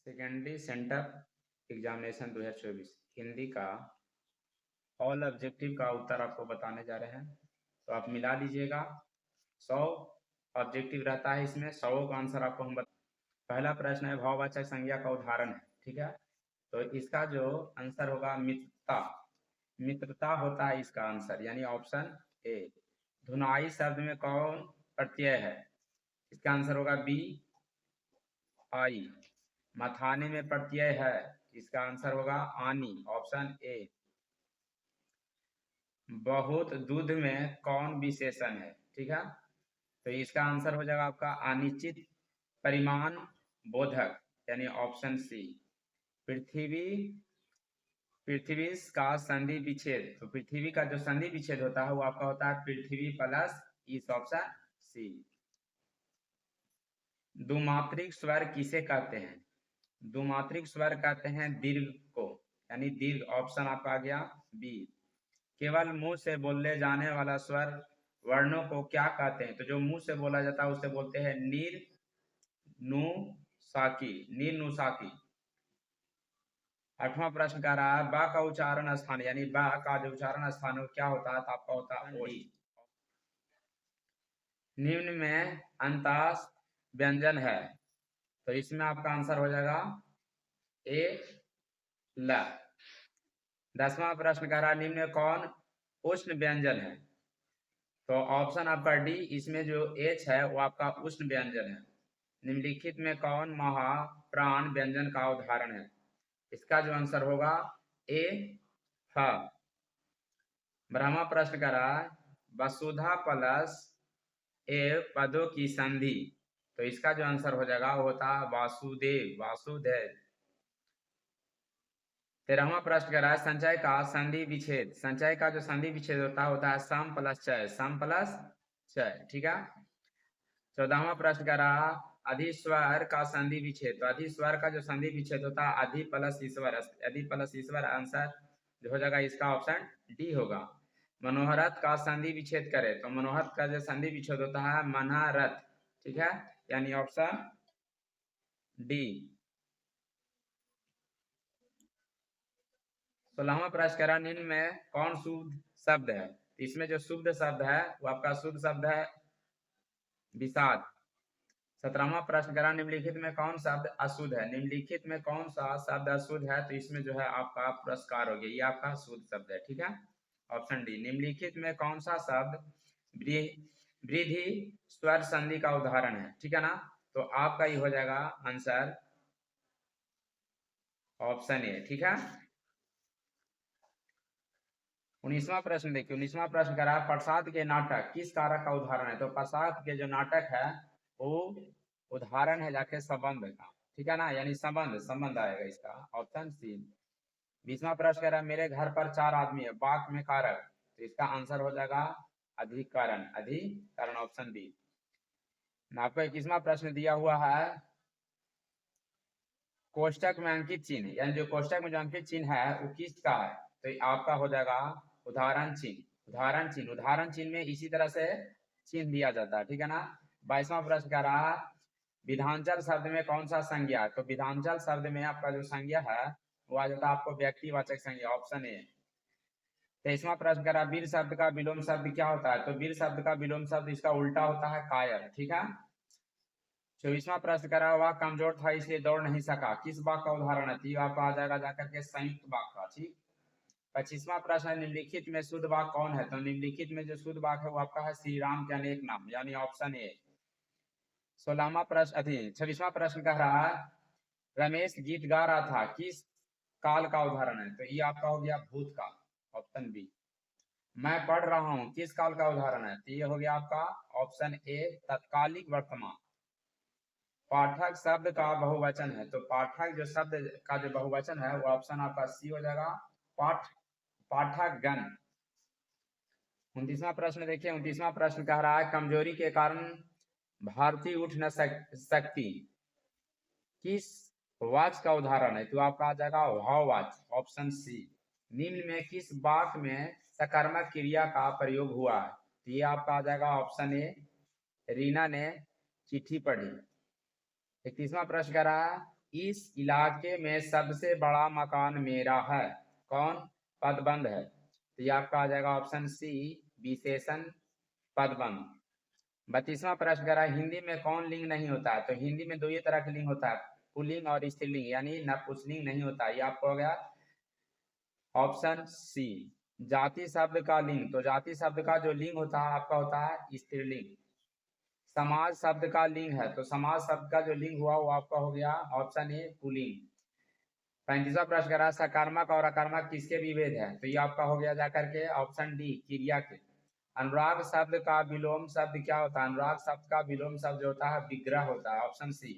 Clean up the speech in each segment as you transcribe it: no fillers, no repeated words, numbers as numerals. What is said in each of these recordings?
Secondary centre examination 2024 Hindi का all objective का उत्तर आपको बताने जा रहे हैं। तो आप मिला लीजिएगा। 100 ऑब्जेक्टिव रहता है, इसमें 100 का आंसर आपको हम पहला प्रश्न है भाववाचक संज्ञा का उदाहरण है। ठीक है, तो इसका जो आंसर होगा मित्रता। मित्रता होता है इसका आंसर, यानी ऑप्शन ए। धुनाई शब्द में कौन प्रत्यय है? इसका आंसर होगा बी आई। मथाने में प्रत्यय है, इसका आंसर होगा आनी, ऑप्शन ए। बहुत दूध में कौन विशेषण है? ठीक है, तो इसका आंसर हो जाएगा आपका अनिश्चित परिमाण बोधक, यानी ऑप्शन सी। पृथ्वी पृथ्वी का संधि विच्छेद, तो पृथ्वी का जो संधि विच्छेद होता है वो आपका होता है पृथ्वी प्लस इस, ऑप्शन सी। द्विमात्रिक स्वर किसे कहते हैं? द्विमात्रिक स्वर कहते हैं दीर्घ को, यानी दीर्घ, ऑप्शन आपका आ गया बी। केवल मुंह से बोले जाने वाला स्वर वर्णों को क्या कहते हैं? तो जो मुंह से बोला जाता है उसे बोलते हैं नीर नु साकी, नीर नु साकी। 8वां प्रश्न कह रहा है बा का उच्चारण स्थान, यानी बा का जो उच्चारण स्थान है क्या होता है? तो आपका होता है ओडी। निम्न में अंतास व्यंजन है, तो इसमें आपका आंसर हो जाएगा ए ल। 10वां प्रश्न कह रहा है निम्न में कौन उष्ण व्यंजन है? तो ऑप्शन आपका डी, इसमें जो एच है वो आपका उष्ण व्यंजन है। निम्नलिखित में कौन महाप्राण व्यंजन का उदाहरण है? इसका जो आंसर होगा ए ह। 12वां प्रश्न कह रहा है वसुधा प्लस ए पदों की संधि, तो इसका जो आंसर हो जाएगा वो होता है वासुदेव, वासुदेव। 13वां प्रश्न कह रहा है संचय का संधि विच्छेद, संचय का जो संधि विच्छेद होता है सम प्लस चय, सम प्लस चय। ठीक है। 14वां प्रश्न कह रहा अधिस्वर का संधि विच्छेद, तो अधिस्वर का जो संधि विच्छेद होता है अधि प्लस ईश्वर, अधि प्लस ईश्वर, आंसर जो हो जाएगा इसका ऑप्शन डी होगा। मनोहरत का संधि विच्छेद करे, तो मनोहरत का जो संधि विच्छेद होता है मनहरत। ठीक है, यानी ऑप्शन डी। 16वां प्रश्न कह रहा निम्न में कौन शुद्ध शब्द है? इसमें जो शुद्ध शब्द है वो आपका शुद्ध शब्द है विषाद। 17वां प्रश्न कह रहा निम्नलिखित में कौन शब्द अशुद्ध है? निम्नलिखित में कौन सा शब्द अशुद्ध है? तो इसमें जो है आपका पुरस्कार हो गया, ये आपका शुद्ध शब्द है। ठीक है, ऑप्शन डी। निम्नलिखित में कौन सा शब्द वृद्धि स्वर संधि का उदाहरण है? ठीक है ना, तो आपका ये हो जाएगा आंसर ऑप्शन ए। ठीक है। 19वां प्रश्न देखिए, 19वां प्रश्न कह रहा है प्रसाद के नाटक किस कारक का उदाहरण है? तो प्रसाद के जो नाटक है वो उदाहरण है जाके संबंध का। ठीक है ना, यानी संबंध, संबंध आएगा इसका, ऑप्शन सी। 20वां प्रश्न कह रहा है मेरे घर पर 4 आदमी है, वाक्य में कारक, तो इसका आंसर हो जाएगा अधिकरण, अधिकरण, ऑप्शन बी। आपको 21वां प्रश्न दिया हुआ है कोष्टक में अंकित चिन्ह, यानी जो कोष्टक में जो अंकित चिन्ह है वो किसका है? तो आपका हो जाएगा उदाहरण चिन्ह, उदाहरण चिन्ह। उदाहरण चिन्ह में इसी तरह से चिन्ह दिया जाता है। ठीक है ना। 22वां प्रश्न कह रहा विधांचल शब्द में कौन सा संज्ञा? तो विधांचल शब्द में आपका जो संज्ञा है वो आ जाता है आपको व्यक्तिवाचक संज्ञा, ऑप्शन ए। 23वां प्रश्न कह रहा वीर शब्द का विलोम शब्द क्या होता है? तो वीर शब्द का विलोम शब्द इसका उल्टा होता है कायर। ठीक है। 24वां प्रश्न करा वह कमजोर था इसलिए दौड़ नहीं सका, किस वाक्य का उदाहरण है? तो आपका आ जाएगा जाकर के संयुक्त वाक्य का। ठीक। 25वां प्रश्न है निम्नलिखित में शुद्ध वाक्य कौन है? तो निम्नलिखित में जो शुद्ध वाक्य है वो आपका है श्री राम के अनेक नाम, यानी ऑप्शन ए। 16वां प्रश्न 26वां प्रश्न कह रहा है रमेश गीत गा रहा था, किस काल का उदाहरण है? तो ये आपका हो गया भूतकाल, ऑप्शन बी। मैं पढ़ रहा हूँ किस काल का उदाहरण है? तो ये हो गया आपका ऑप्शन ए तत्कालिक वर्तमान। पाठक शब्द का बहुवचन है, तो पाठक जो शब्द का जो बहुवचन है वो ऑप्शन आपका सी हो जाएगा पाठ, पाठक गण। 29वां प्रश्न देखिए, 29वां प्रश्न कह रहा है कमजोरी के कारण भारतीय उठ न सकती, किस वाच का उदाहरण है? तो आपका आ जाएगा भाववाच, ऑप्शन सी। निम्न में किस वाक्य में सकर्मक क्रिया का प्रयोग हुआ है? तो ये आपका आ जाएगा ऑप्शन ए रीना ने चिट्ठी पढ़ी। 31वां प्रश्न कह रहा है इस इलाके में सबसे बड़ा मकान मेरा है। कौन? पदबंध है, तो ये आपका आ जाएगा ऑप्शन सी, विशेषण पदबंध। 32वां प्रश्न कह रहा है हिंदी में कौन लिंग नहीं होता है? तो हिंदी में दो ही तरह के लिंग होता है, पुल्लिंग और स्त्रीलिंग, यानी नपुंसकलिंग नहीं होता। ये आपको हो गया ऑप्शन सी। जाति शब्द का लिंग, तो जाति शब्द का जो लिंग होता है आपका होता है स्त्रीलिंग। समाज शब्द का लिंग है, तो समाज शब्द का जो लिंग हुआ वो आपका हो गया ऑप्शन ए, पुल्लिंग। 35वां प्रश्न कह रहा है सकारात्मक और आक्रामक किसके विभेद है? तो ये आपका हो गया जाकर के ऑप्शन डी, क्रिया के। अनुराग शब्द का विलोम शब्द क्या होता है? अनुराग शब्द का विलोम शब्द जो होता है विग्रह होता है, ऑप्शन सी।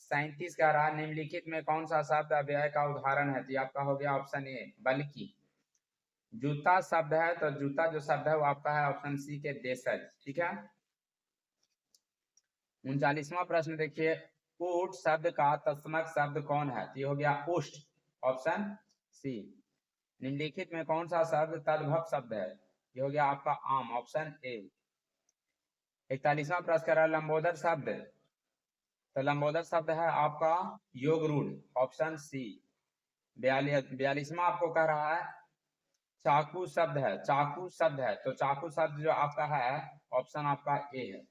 37 कह रहा है निम्नलिखित में कौन सा शब्द अव्यय का उदाहरण है? तो ये आपका हो गया ऑप्शन ए, बल्कि। जूता शब्द है, तो जूता जो शब्द है वो आपका है ऑप्शन सी के देशज, ठीक है। 39वां प्रश्न देखिए, ऊठ शब्द का तत्समक शब्द कौन है? तो ये हो गया उष्ट, ऑप्शन सी। निम्नलिखित में कौन सा शब्द तद्भव शब्द है? ये हो गया आपका आम, ऑप्शन ए। 41वां प्रश्न कर रहा है लंबोदर शब्द, तो लंबोदर शब्द है आपका योग रूढ़, ऑप्शन सी। 42वां आपको कह रहा है चाकू शब्द है, चाकू शब्द है, तो चाकू शब्द जो आपका है ऑप्शन आपका ए है।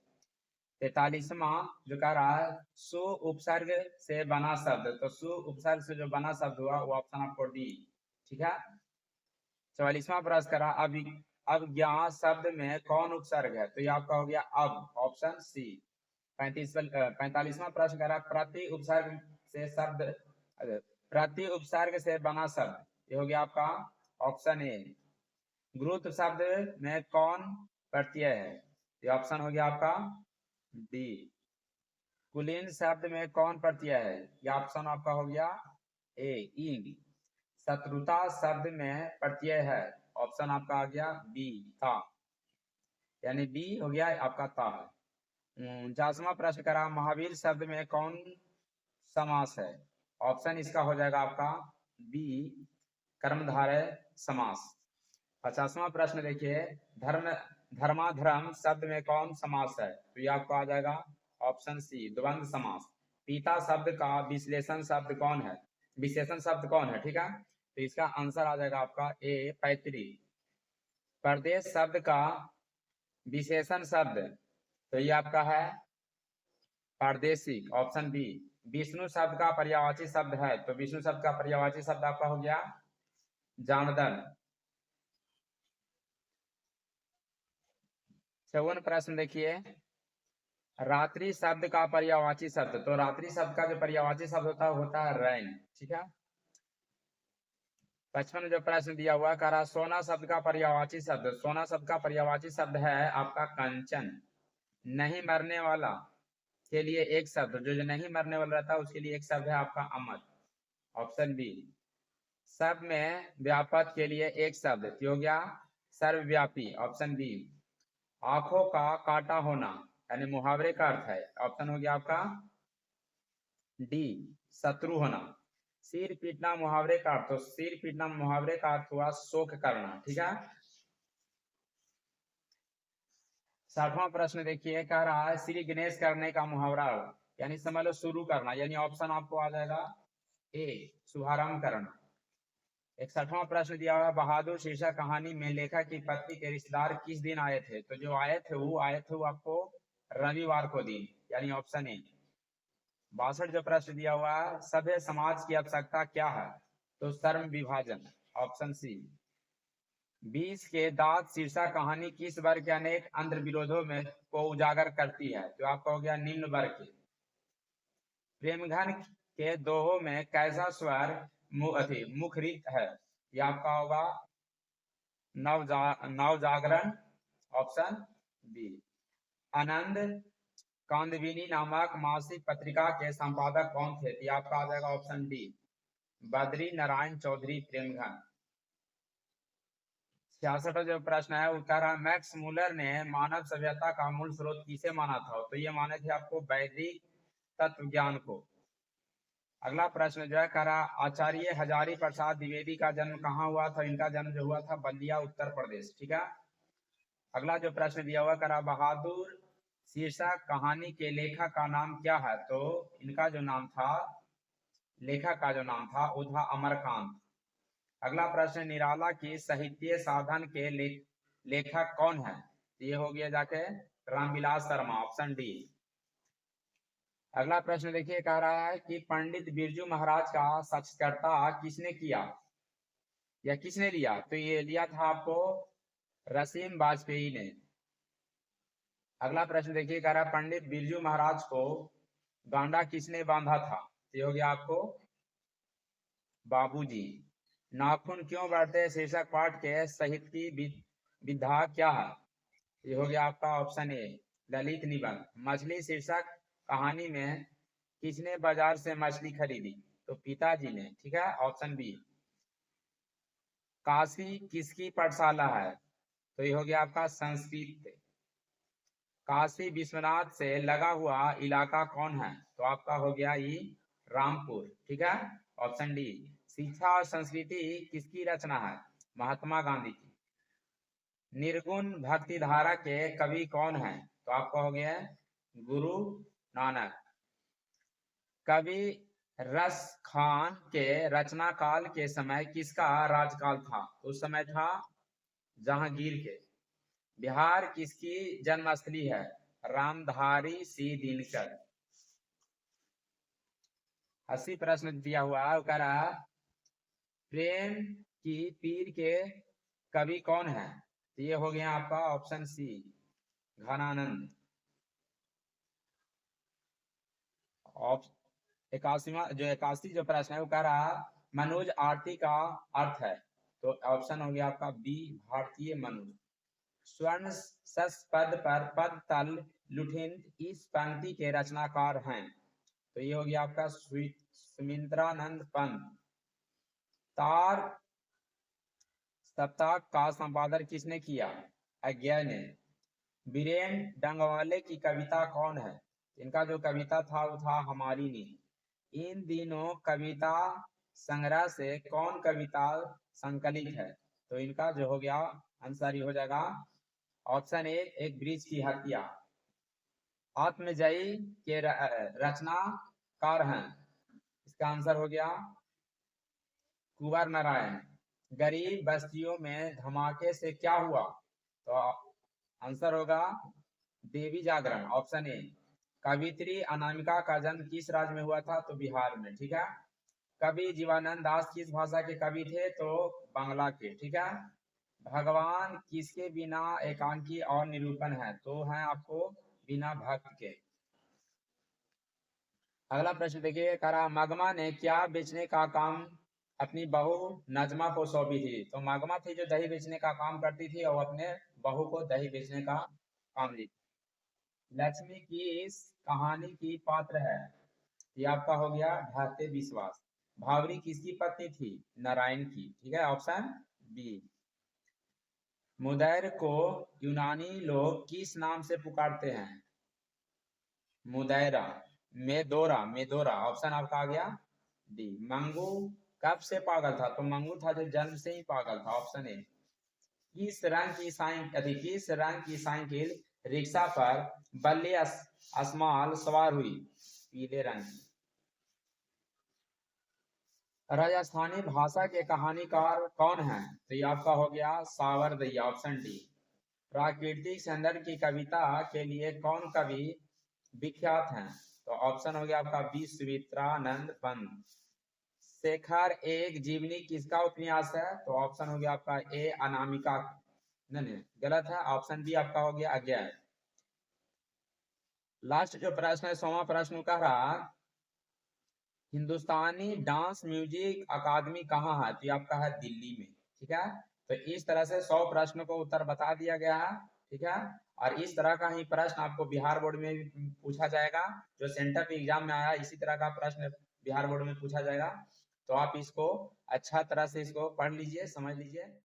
43वां जो कह रहा है सु उपसर्ग से बना शब्द, तो सु उपसर्ग से जो बना शब्द हुआ वो ऑप्शन आपको डी, ठीक है। 44वां प्रश्न करा अब ज्ञान शब्द में कौन उपसर्ग है? तो ये आपका हो गया अब, ऑप्शन सी। 45वां प्रश्न करा प्रति उपसर्ग से शब्द, प्रति उपसर्ग से बना शब्द, ये हो गया आपका ऑप्शन ए। गुरुत्व शब्द में कौन प्रत्यय है? ये ऑप्शन हो गया आपका डी। कुलीन शब्द में कौन प्रत्यय है? ये ऑप्शन आपका हो गया ए, इंग। शत्रुता शब्द में प्रत्यय है, ऑप्शन आपका आ गया बी, था, यानी बी हो गया आपका ता है। 49वां प्रश्न करा महावीर शब्द में कौन समास है? ऑप्शन इसका हो जाएगा आपका बी, कर्मधारय समास। 50वां प्रश्न देखिए धर्माधर्म शब्द में कौन समास है? तो ये आपको आ जाएगा ऑप्शन सी, द्वंद्व समास। पिता शब्द का विश्लेषण शब्द कौन है? विशेषण शब्द कौन है, ठीक है, तो इसका आंसर आ जाएगा आपका ए, पैतृक। प्रदेश शब्द का विशेषण शब्द, तो ये आपका है प्रादेशिक, ऑप्शन बी। विष्णु शब्द का पर्यायवाची शब्द है, तो विष्णु शब्द का पर्यायवाची शब्द आपका हो गया जामदन। 54 प्रश्न देखिए रात्रि शब्द का पर्यायवाची शब्द, तो रात्रि शब्द का जो पर्यायवाची शब्द होता है रैन, ठीक है। 55 जो प्रश्न दिया हुआ कह रहा सोना शब्द का पर्यायवाची शब्द, सोना शब्द का पर्यायवाची शब्द है आपका कंचन। नहीं मरने वाला के लिए एक शब्द, जो नहीं मरने वाला रहता है उसके लिए एक शब्द है आपका अमर, ऑप्शन बी। सब में व्यापक के लिए एक शब्द, हो गया सर्वव्यापी, ऑप्शन बी। आंखों का काटा होना यानी मुहावरे का अर्थ है, ऑप्शन हो गया आपका डी, शत्रु होना। सिर पीटना मुहावरे का अर्थ, तो सिर पीटना मुहावरे का अर्थ हुआ शोक करना, ठीक है। 60वां प्रश्न देखिए कह रहा है श्री गणेश करने का मुहावरा, यानी समझ लो शुरू करना, यानी ऑप्शन आपको आ जाएगा ए, शुभारंभ करना। 61वां प्रश्न दिया हुआ बहादुर शीर्षक कहानी में लेखक की पत्नी के रिश्तेदार किस दिन आए थे? तो जो आए थे वो आपको रविवार को दिन, यानी ऑप्शन ए। 62 जो प्रश्न दिया हुआ है सभ्य समाज की आवश्यकता क्या है? तो श्रम विभाजन, ऑप्शन सी। 20 के दांत शीर्षक कहानी किस वर्ग के अनेक अंतर विरोधों में को उजागर करती है? तो आपका हो गया निम्न वर्ग के। प्रेमघन के दोहों में कैसा स्वर मुखरित है? यह आपका होगा नवजागरण, ऑप्शन बी। आनंद कांदविनी नामक मासिक पत्रिका के संपादक कौन थे? तो आपका आ जाएगा ऑप्शन डी, बद्री नारायण चौधरी प्रेमघन। 66 जो प्रश्न है उत्तर है मैक्स मूलर ने मानव सभ्यता का मूल स्रोत किसे माना था? तो ये माने थे आपको वैदिक तत्व ज्ञान को। अगला प्रश्न जो है कह रहा आचार्य हजारी प्रसाद द्विवेदी का जन्म कहाँ हुआ था? इनका जन्म जो हुआ था बलिया, उत्तर प्रदेश, ठीक है। अगला जो प्रश्न दिया हुआ कह रहा बहादुर शीर्षक कहानी के लेखक का नाम क्या है? तो इनका जो नाम था लेखक का जो नाम था वो था अमरकांत। अगला प्रश्न, निराला की साहित्य साधन के लेखक कौन है? ये हो गया जाके रामविलास शर्मा, ऑप्शन डी। अगला प्रश्न देखिए, कह रहा है कि पंडित बिरजू महाराज का साक्षात्कार किसने किया या किसने लिया? तो ये लिया था आपको रसीम वाजपेयी ने। अगला प्रश्न देखिए, कह रहा है पंडित बिरजू महाराज को गांडा किसने बांधा था? ये हो गया आपको बाबूजी। नाखून क्यों बढ़ते शीर्षक पाठ के साहित्य की विधा क्या है? ये हो गया आपका ऑप्शन ए ललित निबंध। मछली शीर्षक कहानी में किसने बाजार से मछली खरीदी? तो पिताजी ने, ठीक है, ऑप्शन बी। काशी किसकी पाठशाला है? तो ये हो गया आपका संस्कृत। काशी विश्वनाथ से लगा हुआ इलाका कौन है? तो आपका हो गया ये रामपुर, ठीक है, ऑप्शन डी। शिक्षा और संस्कृति किसकी रचना है? महात्मा गांधी की। निर्गुण भक्ति धारा के कवि कौन है? तो आपका हो गया गुरु नानक। कवि रस खान के रचना काल के समय किसका राजकाल था? उस समय था जहांगीर के। बिहार किसकी जन्मस्थली है? रामधारी सिंह दिनकर। 80 प्रश्न दिया हुआ है, कह रहा प्रेम की पीर के कवि कौन है? तो ये हो गया आपका ऑप्शन सी घनानंद। 81 जो प्रश्न है वो कह रहा मनोज आरती का अर्थ है? तो ऑप्शन हो गया आपका बी भारतीय मनुज। स्वर्ण सस पद पर पद तल लुठिन इस पंक्ति के रचनाकार हैं? तो ये हो गया आपका सुमिंद्रानंद पंत। तार सप्ताह का संपादन किसने किया? अज्ञा ने। बीरेन डंगवाले की कविता कौन है? इनका जो कविता था वो था हमारी नींद। इन दिनों कविता संग्रह से कौन कविता संकलित है? तो इनका जो हो गया आंसर हो जाएगा ऑप्शन ए एक ब्रिज की हत्या। आत्मजयी के रचनाकार हैं? इसका आंसर हो गया कुंवर नारायण। गरीब बस्तियों में धमाके से क्या हुआ? तो आंसर होगा देवी जागरण, ऑप्शन ए। कवित्री अनामिका का जन्म किस राज्य में हुआ था? तो बिहार में, ठीक है। कवि जीवानंद दास किस भाषा के कवि थे? तो बांग्ला के, ठीक है। भगवान किसके बिना एकांकी और निरूपण है? तो है आपको बिना भक्त के। अगला प्रश्न देखिए, करा मगमा ने क्या बेचने का काम अपनी बहू नजमा को सौंपी थी? तो मगमा थी जो दही बेचने का काम करती थी और अपने बहू को दही बेचने का काम दी। लक्ष्मी की इस कहानी की पात्र है? ये आपका हो गया ढाते विश्वास। भावरी किसकी पत्नी थी? नारायण की, ठीक है, ऑप्शन बी। मुदैर को यूनानी लोग किस नाम से पुकारते हैं? मुदैरा, मेदोरा, ऑप्शन आपका आ गया डी। मंगू कब से पागल था? तो मंगू था जो जन्म से ही पागल था, ऑप्शन ए। किस रंग की साइकिल रिक्शा पर बल्ले असमाल सवार हुई? पीले रंग की। राजस्थानी भाषा के कहानीकार कौन है? तो ये आपका हो गया सावरदैया, ऑप्शन डी। प्राकृतिक सौंदर्य की कविता के लिए कौन कवि विख्यात हैं? तो ऑप्शन हो गया आपका बी सुमित्रानंद पंत। शेखर एक जीवनी किसका उपन्यास है? तो ऑप्शन हो गया आपका ए अनामिका। नहीं, गलत है, ऑप्शन बी आपका हो गया अज्ञा। लास्ट जो प्रश्न है 100वां प्रश्न कह रहा हिंदुस्तानी डांस म्यूजिक अकादमी कहाँ है? तो आपका है दिल्ली में, ठीक है। तो इस तरह से 100 प्रश्न को उत्तर बता दिया गया है, ठीक है। और इस तरह का ही प्रश्न आपको बिहार बोर्ड में भी पूछा जाएगा। जो सेंटर पे एग्जाम में आया इसी तरह का प्रश्न बिहार बोर्ड में पूछा जाएगा। तो आप इसको अच्छा तरह से इसको पढ़ लीजिए, समझ लीजिए।